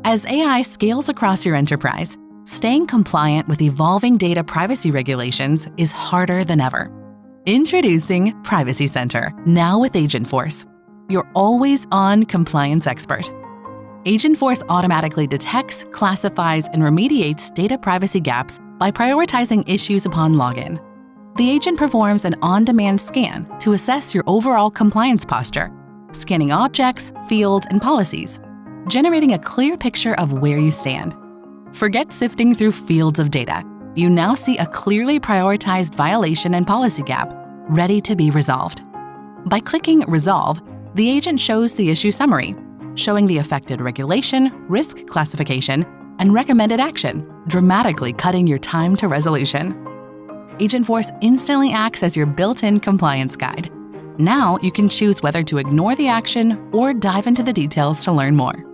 As AI scales across your enterprise, staying compliant with evolving data privacy regulations is harder than ever. Introducing Privacy Center, now with Agentforce, your always-on compliance expert. Agentforce automatically detects, classifies, and remediates data privacy gaps by prioritizing issues upon login. The agent performs an on-demand scan to assess your overall compliance posture, scanning objects, fields, and policies, generating a clear picture of where you stand. Forget sifting through fields of data. You now see a clearly prioritized violation and policy gap, ready to be resolved. By clicking Resolve, the agent shows the issue summary, showing the affected regulation, risk classification, and recommended action, dramatically cutting your time to resolution. Agentforce instantly acts as your built-in compliance guide. Now you can choose whether to ignore the action or dive into the details to learn more.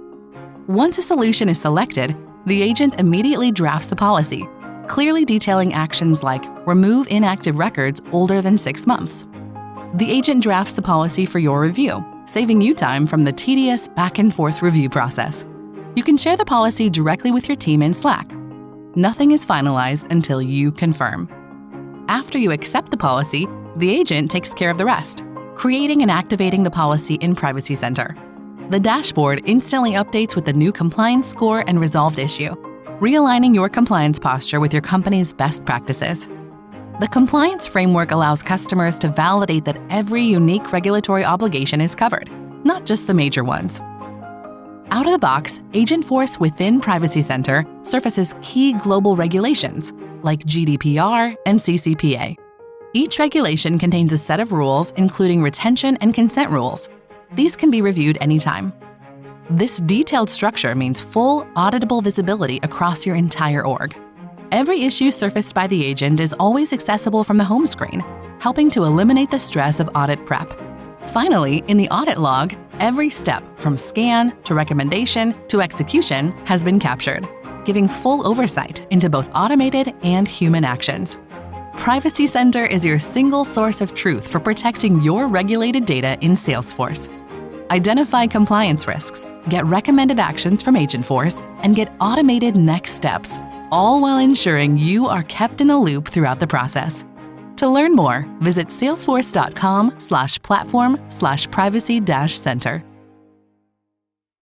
Once a solution is selected, the agent immediately drafts the policy, clearly detailing actions like remove inactive records older than 6 months. The agent drafts the policy for your review, saving you time from the tedious back-and-forth review process. You can share the policy directly with your team in Slack. Nothing is finalized until you confirm. After you accept the policy, the agent takes care of the rest, creating and activating the policy in Privacy Center. The dashboard instantly updates with the new compliance score and resolved issue, realigning your compliance posture with your company's best practices. The compliance framework allows customers to validate that every unique regulatory obligation is covered, not just the major ones. Out of the box, Agentforce within Privacy Center surfaces key global regulations like GDPR and CCPA. Each regulation contains a set of rules, including retention and consent rules. These can be reviewed anytime. This detailed structure means full, auditable visibility across your entire org. Every issue surfaced by the agent is always accessible from the home screen, helping to eliminate the stress of audit prep. Finally, in the audit log, every step from scan to recommendation to execution has been captured, giving full oversight into both automated and human actions. Privacy Center is your single source of truth for protecting your regulated data in Salesforce. Identify compliance risks, get recommended actions from Agentforce, and get automated next steps, all while ensuring you are kept in the loop throughout the process. To learn more, visit salesforce.com/platform/privacy-center.